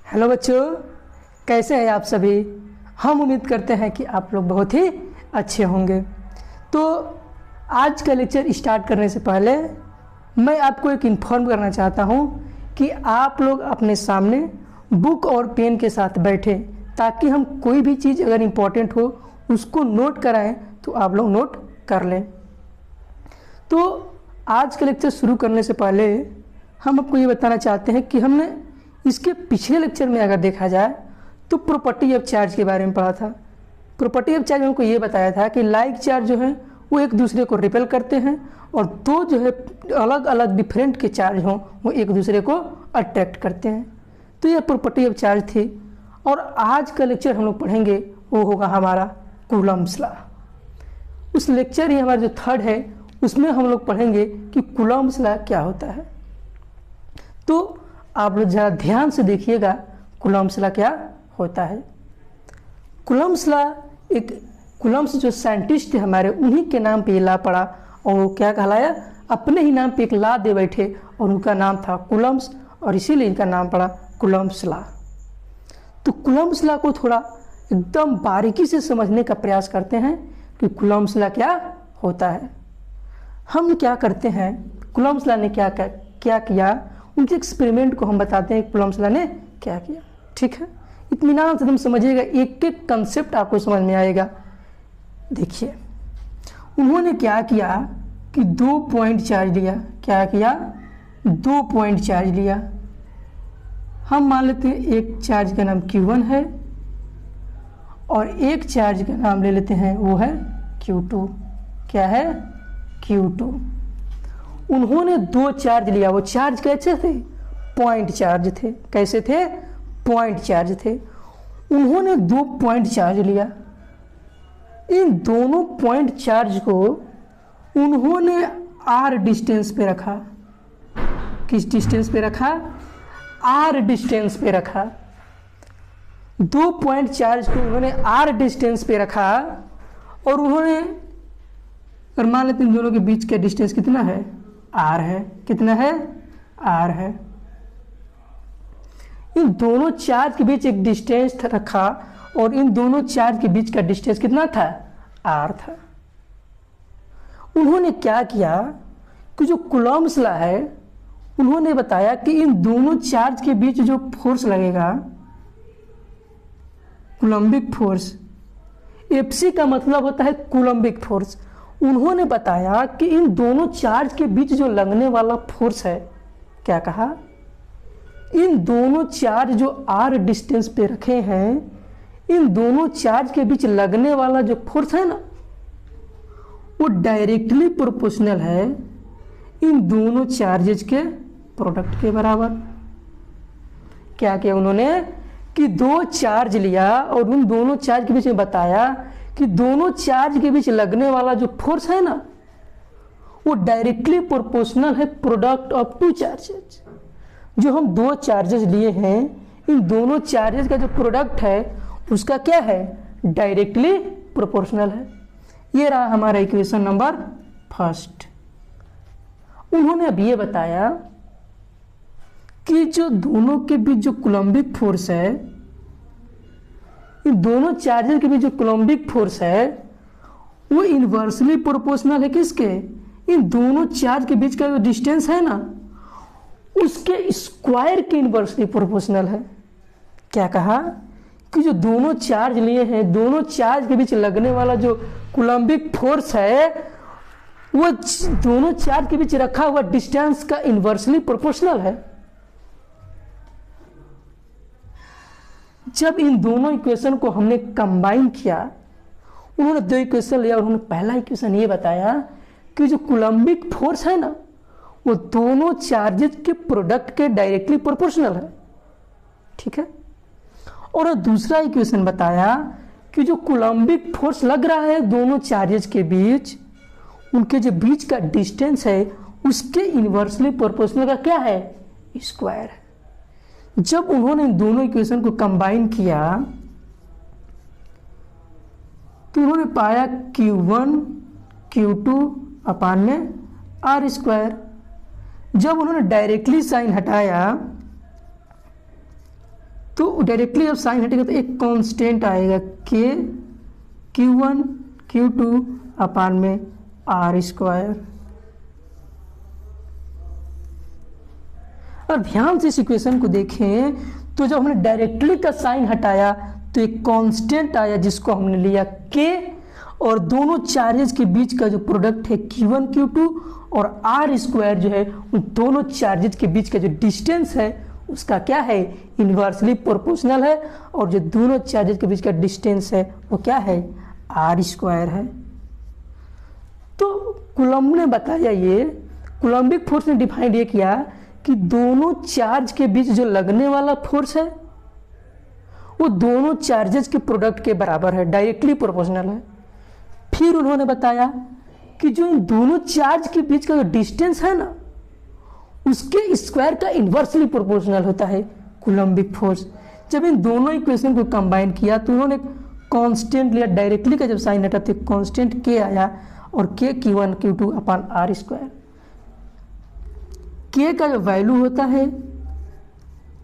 Hello बच्चों, कैसे हैं आप सभी। हम उम्मीद करते हैं कि आप लोग बहुत ही अच्छे होंगे। तो आज का लेक्चर स्टार्ट करने से पहले मैं आपको एक इन्फॉर्म करना चाहता हूं कि आप लोग अपने सामने बुक और पेन के साथ बैठें, ताकि हम कोई भी चीज़ अगर इम्पोर्टेंट हो उसको नोट कराएं तो आप लोग नोट कर लें। तो आज का लेक्चर शुरू करने से पहले हम आपको ये बताना चाहते हैं कि हमने इसके पिछले लेक्चर में अगर देखा जाए तो प्रॉपर्टी ऑफ चार्ज के बारे में पढ़ा था। प्रॉपर्टी ऑफ चार्ज में हमको ये बताया था कि लाइक चार्ज जो है वो एक दूसरे को रिपेल करते हैं और दो जो है अलग अलग डिफरेंट के चार्ज हों वो एक दूसरे को अट्रैक्ट करते हैं। तो ये प्रॉपर्टी ऑफ चार्ज थी। और आज का लेक्चर हम लोग पढ़ेंगे वो होगा हमारा कूलम्ब्स लॉ। उस लेक्चर ही हमारा जो थर्ड है उसमें हम लोग पढ़ेंगे कि कूलम्ब्स लॉ क्या होता है। तो आप लोग ज़रा ध्यान से देखिएगा कूलम्ब्स लॉ क्या होता है। कूलम्ब्स लॉ एक कूलम्ब्स जो साइंटिस्ट थे हमारे उन्हीं के नाम पे ये लॉ पड़ा और वो क्या कहलाया, अपने ही नाम पे एक लॉ दे बैठे और उनका नाम था कूलम्ब्स और इसीलिए इनका नाम पड़ा कूलम्ब्स लॉ। तो कूलम्ब्स लॉ को थोड़ा एकदम बारीकी से समझने का प्रयास करते हैं कि कूलम्ब्स लॉ क्या होता है। हम क्या करते हैं, कूलम्ब्स लॉ ने क्या किया, उनके एक्सपेरिमेंट को हम बताते हैं कूलम्ब्स लॉ ने क्या किया। ठीक है, इत्मीनान से तुम समझिएगा, एक एक कंसेप्ट आपको समझ में आएगा। देखिए उन्होंने क्या किया कि 2 पॉइंट चार्ज लिया। क्या किया, 2 पॉइंट चार्ज लिया। हम मान लेते हैं एक चार्ज का नाम Q1 है और एक चार्ज का नाम ले लेते हैं वो है Q2। क्या है, Q2। उन्होंने 2 चार्ज लिया। वो चार्ज कैसे थे, पॉइंट चार्ज थे। कैसे थे, पॉइंट चार्ज थे। उन्होंने 2 पॉइंट चार्ज लिया। इन दोनों पॉइंट चार्ज को उन्होंने R डिस्टेंस पे रखा। किस डिस्टेंस पे रखा, R डिस्टेंस पे रखा। 2 पॉइंट चार्ज को उन्होंने R डिस्टेंस पे रखा और उन्होंने, और मान लेते इन दोनों के बीच का डिस्टेंस कितना है, R है। कितना है, R है। इन दोनों चार्ज के बीच एक डिस्टेंस रखा और इन दोनों चार्ज के बीच का डिस्टेंस कितना था, R था। उन्होंने क्या किया कि जो कूलम्ब्स लॉ है उन्होंने बताया कि इन दोनों चार्ज के बीच जो फोर्स लगेगा, कूलम्बिक फोर्स, Fc का मतलब होता है कूलम्बिक फोर्स। उन्होंने बताया कि इन दोनों चार्ज के बीच जो लगने वाला फोर्स है, क्या कहा, इन दोनों चार्ज जो R डिस्टेंस पे रखे हैं, इन दोनों चार्ज के बीच लगने वाला जो फोर्स है ना वो डायरेक्टली प्रोपोर्शनल है इन दोनों चार्जेज के प्रोडक्ट के बराबर। क्या किया उन्होंने कि 2 चार्ज लिया और उन दोनों चार्ज के बीच में बताया कि दोनों चार्ज के बीच लगने वाला जो फोर्स है ना वो डायरेक्टली प्रोपोर्शनल है प्रोडक्ट ऑफ 2 चार्जेज। जो हम 2 चार्जेस लिए हैं, इन दोनों चार्जेस का जो प्रोडक्ट है उसका क्या है, डायरेक्टली प्रोपोर्शनल है। ये रहा हमारा इक्वेशन नंबर फर्स्ट। उन्होंने अब ये बताया कि जो दोनों के बीच जो कूलम्बिक फोर्स है, इन दोनों चार्जेस के बीच जो कूलम्बिक फोर्स है वो इनवर्सली प्रोपोर्शनल है किसके, इन दोनों चार्ज के बीच का जो डिस्टेंस है ना उसके स्क्वायर के इनवर्सली प्रोपोर्शनल है। क्या कहा कि जो दोनों चार्ज लिए हैं, दोनों चार्ज के बीच लगने वाला जो कूलम्बिक फोर्स है वो दोनों चार्ज के बीच रखा हुआ डिस्टेंस का इनवर्सली प्रोपोर्शनल है। जब इन दोनों इक्वेशन को हमने कंबाइन किया, उन्होंने 2 इक्वेशन लिया और उन्होंने पहला इक्वेशन ये बताया कि जो कूलम्बिक फोर्स है ना वो दोनों चार्जेस के प्रोडक्ट के डायरेक्टली प्रोपोर्शनल है। ठीक है, और दूसरा इक्वेशन बताया कि जो कूलम्बिक फोर्स लग रहा है दोनों चार्जेस के बीच, उनके जो बीच का डिस्टेंस है उसके इनवर्सली प्रोपोर्शनल का क्या है, स्क्वायर है। जब उन्होंने इन दोनों इक्वेशन को कंबाइन किया तो उन्होंने पाया Q1 Q2 अपान में R स्क्वायर। जब उन्होंने डायरेक्टली साइन हटाया तो डायरेक्टली जब साइन हटेगा तो एक कांस्टेंट आएगा के Q1 Q2 अपान में R स्क्वायर। और ध्यान से इस इक्वेशन को देखें तो जब हमने डायरेक्टली का साइन हटाया तो एक कांस्टेंट आया जिसको हमने लिया K, और दोनों चार्जेस के बीच का जो प्रोडक्ट है Q1 Q2 और R स्क्वायर जो है उन दोनों चार्जेस के बीच का जो डिस्टेंस है उसका क्या है, इन्वर्सली प्रोपोर्शनल है, और जो दोनों चार्जेस के बीच का डिस्टेंस है वो क्या है, R स्क्वायर है। तो कूलम्ब ने बताया, ये कूलम्बिक फोर्स ने डिफाइन ये किया कि दोनों चार्ज के बीच जो लगने वाला फोर्स है वो दोनों चार्जेस के प्रोडक्ट के बराबर है, डायरेक्टली प्रोपोर्शनल है। फिर उन्होंने बताया कि जो इन दोनों चार्ज के बीच का जो डिस्टेंस है ना उसके स्क्वायर का इन्वर्सली प्रोपोर्शनल होता है कूलम्बिक फोर्स। जब इन दोनों इक्वेशन को कंबाइन किया तो उन्होंने कांस्टेंट लिया, डायरेक्टली का जब साइन हटा तो कांस्टेंट के आया और के Q1 Q2 अपान R स्क्वायर। के का जो वैल्यू होता है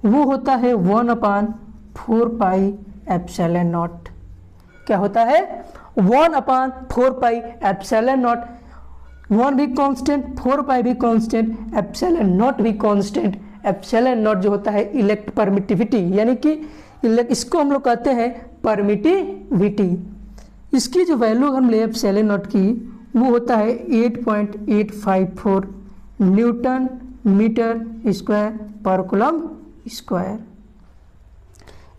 वो होता है 1/4 पाई एप्सिलॉन नॉट। क्या होता है, 1/4 पाई एप्सिलॉन नॉट। 1 भी कांस्टेंट, 4 पाई भी कांस्टेंट, एप्सिलॉन नॉट भी कांस्टेंट। एप्सिलॉन नॉट जो होता है इलेक्ट परमिटिविटी, यानी कि इसको हम लोग कहते हैं परमिटिविटी। इसकी जो वैल्यू हम ले एप्सिलॉन नॉट की वो होता है 8.854 न्यूटन मीटर स्क्वायर पर कूलम्ब स्क्वायर।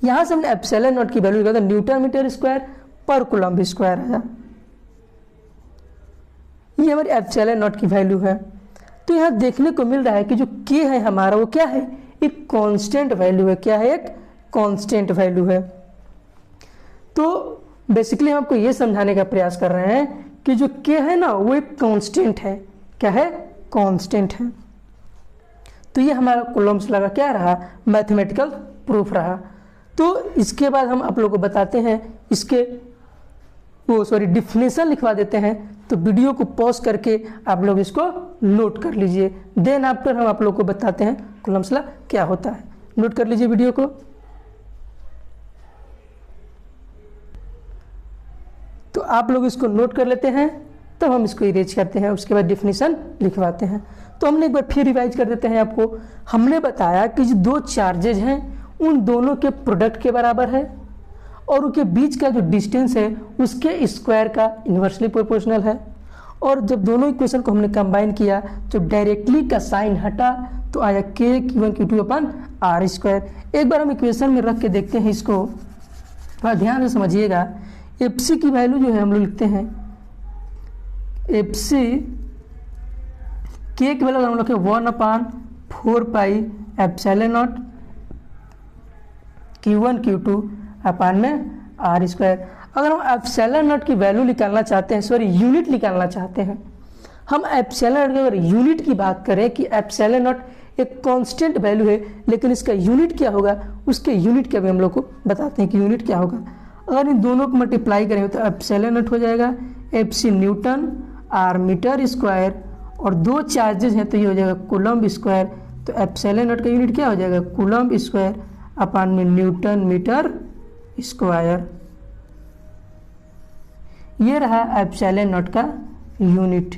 यहां से हमने एप्सिलॉन नॉट की वैल्यू निकाला, न्यूटन मीटर स्क्वायर पर कूलम्ब स्क्वायर आया। ये हमारी एप्सिलॉन नॉट की वैल्यू है। तो यहां देखने को मिल रहा है कि जो के है हमारा वो क्या है, एक कांस्टेंट वैल्यू है। क्या है, एक कांस्टेंट वैल्यू है। तो बेसिकली हम आपको ये समझाने का प्रयास कर रहे हैं कि जो के है ना वो एक कांस्टेंट है। क्या है, कांस्टेंट है। तो ये हमारा कूलम्ब्स लगा क्या रहा, मैथमेटिकल प्रूफ रहा। तो इसके बाद हम आप लोगों को बताते हैं इसके डिफिनेशन लिखवा देते हैं। तो वीडियो को पॉज करके आप लोग इसको नोट कर लीजिए, देन आफ्टर हम आप लोग को बताते हैं कूलम्ब्स लॉ क्या होता है। नोट कर लीजिए वीडियो को। तो आप लोग इसको नोट कर लेते हैं, तब हम इसको इरेज करते हैं, उसके बाद डिफिनेशन लिखवाते हैं। तो हमने एक बार फिर रिवाइज कर देते हैं आपको। हमने बताया कि जो दो चार्जेज हैं उन दोनों के प्रोडक्ट के बराबर है और उनके बीच का जो डिस्टेंस है उसके स्क्वायर का इन्वर्सली प्रोपोर्शनल है। और जब दोनों इक्वेशन को हमने कंबाइन किया तो डायरेक्टली का साइन हटा तो आया के Q1 Q2 अपन R स्क्वायर। एक बार हम इक्वेशन में रख के देखते हैं इसको, थोड़ा ध्यान से समझिएगा। FC की वैल्यू जो है हम लोग लिखते हैं FC के की वैल्यू हम लोग 1/4 pi epsilon not Q1 Q2 अपान में R स्क्वायर। अगर हम एप्सिलॉन नॉट की वैल्यू निकालना चाहते हैं, यूनिट निकालना चाहते हैं, हम एप्सिलॉन नॉट की अगर यूनिट की बात करें कि एप्सिलॉन नॉट एक कांस्टेंट वैल्यू है लेकिन इसका यूनिट क्या होगा, उसके यूनिट क्या भी हम लोग को बताते हैं कि यूनिट क्या होगा। अगर इन दोनों को मल्टीप्लाई करें तो एप्सिलॉन नॉट हो जाएगा FC newton R metre square, और दो चार्जेस हैं तो ये हो जाएगा कूलम्ब स्क्वायर। तो एप्सिलॉन नॉट का यूनिट क्या हो जाएगा, कूलम्ब स्क्वायर अपान में न्यूटन मीटर स्क्वायर। ये रहा एप्सिलॉन नॉट का यूनिट।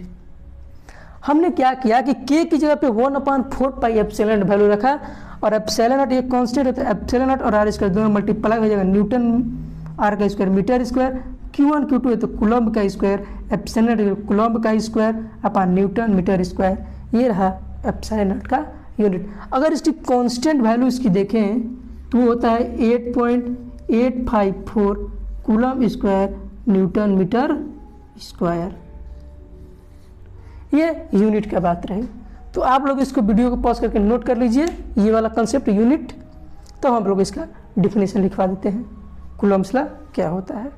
हमने क्या किया कि के की जगह पे 1/4 पाई एप्सिलॉन नॉट वैल्यू रखा, और एप्सिलॉन नॉट एक कांस्टेंट है तो एप्सिलॉन नॉट और R स्क्वायर दोनों मल्टीप्लाई हो जाएगा, न्यूटन R का square metre square, Q1 Q2 है तो कूलम्ब का स्क्वायर, एप्सिलॉन नॉट कूलम्ब का square upon newton metre square. ये रहा एप्सिलॉन नॉट का यूनिट। अगर इसकी कांस्टेंट वैल्यू इसकी देखें तो होता है 8.854 coulomb square newton metre square. ये यूनिट का बात रही। तो आप लोग इसको वीडियो को पॉज करके नोट कर लीजिए ये वाला कंसेप्ट यूनिट। तो हम लोग इसका डिफिनेशन लिखवा देते हैं कूलम्ब्स लॉ क्या होता है।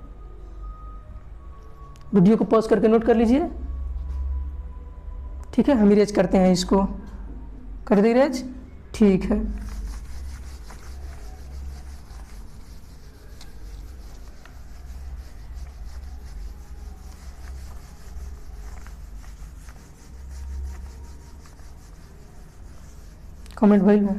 वीडियो को पॉज करके नोट कर लीजिए, ठीक है। हम इरेज करते हैं इसको, कर दे इरेज, ठीक है। कमेंट भइल बा।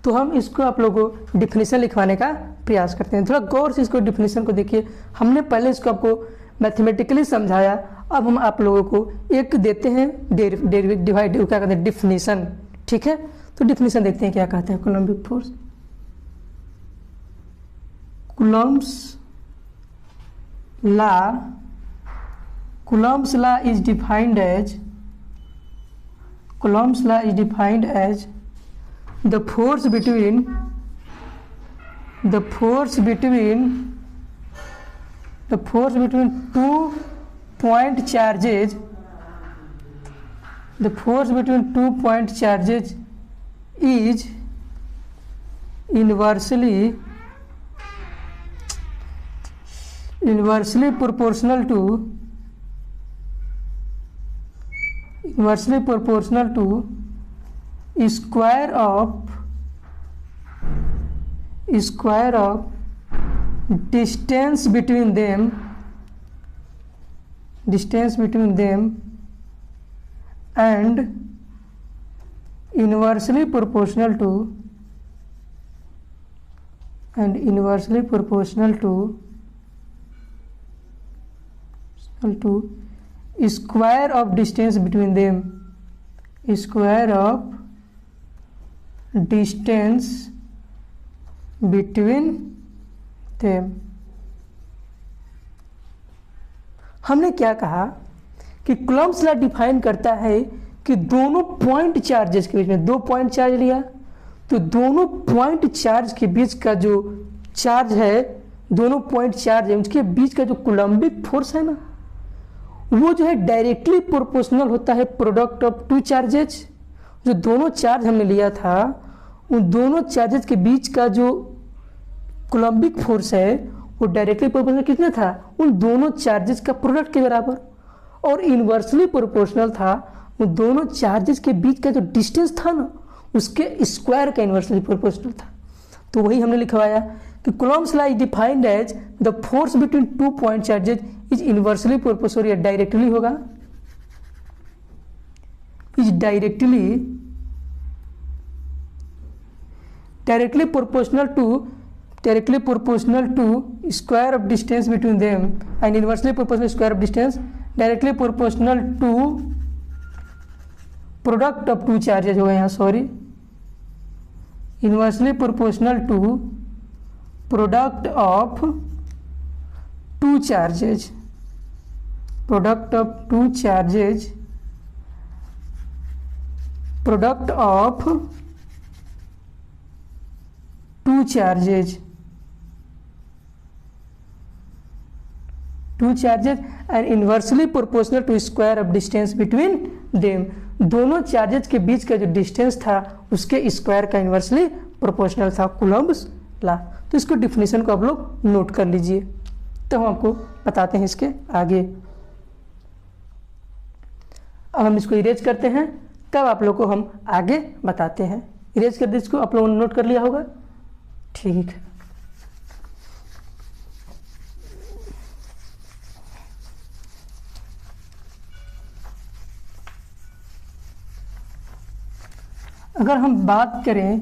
तो हम इसको आप लोगों को डिफिनीशन लिखवाने का प्रयास करते हैं। थोड़ा गौर से इसको डिफिनीशन को देखिए। हमने पहले इसको आपको मैथमेटिकली समझाया, अब हम आप लोगों को एक देते हैं डिवाइड क्या कहते हैं डिफिनीशन। ठीक है, तो डिफिनीशन देखते हैं क्या कहते हैं Coulombic force. Coulomb's law is defined as the force between two point charges. The force between 2 point charges is inversely proportional to square of distance between them and inversely proportional to square of distance between them। हमने क्या कहा कि Coulomb's law define करता है कि दोनों point charges के बीच में, दो पॉइंट चार्ज लिया तो दोनों पॉइंट चार्ज के बीच का जो चार्ज है, दोनों पॉइंट चार्ज है उसके बीच का जो कूलम्बिक फोर्स है ना, वो जो है डायरेक्टली प्रोपोर्शनल होता है प्रोडक्ट ऑफ टू चार्जेज। जो दोनों चार्ज हमने लिया था उन दोनों चार्जेस के बीच का जो कूलम्बिक फोर्स है वो डायरेक्टली प्रोपोर्शनल कितना था, उन दोनों चार्जेस का प्रोडक्ट के बराबर, और इनवर्सली प्रोपोर्शनल था उन दोनों चार्जेस के बीच का जो डिस्टेंस था ना उसके स्क्वायर का इनवर्सली प्रोपोर्शनल था। तो वही हमने लिखवाया कि Coulomb's law is defined as the force between two point charges is inversely proportional, या डायरेक्टली होगा, is directly proportional to square of distance between them and inversely proportional square of distance directly proportional to product of two charges हो गए यहाँ, sorry, inversely proportional to product of two charges product of two charges and inversely proportional to square of distance between them। दोनों charges के बीच का जो distance था उसके square का इनवर्सली प्रोपोर्शनल था कूलम्ब्स लॉ। तो इसको डिफिनीशन को आप लोग नोट कर लीजिए, तो हम आपको बताते हैं इसके आगे। अब हम इसको इरेज करते हैं, तब आप लोग को हम आगे बताते हैं। इरेज कर दे, इसको आप लोगों ने नोट कर लिया होगा, ठीक है। अगर हम बात करें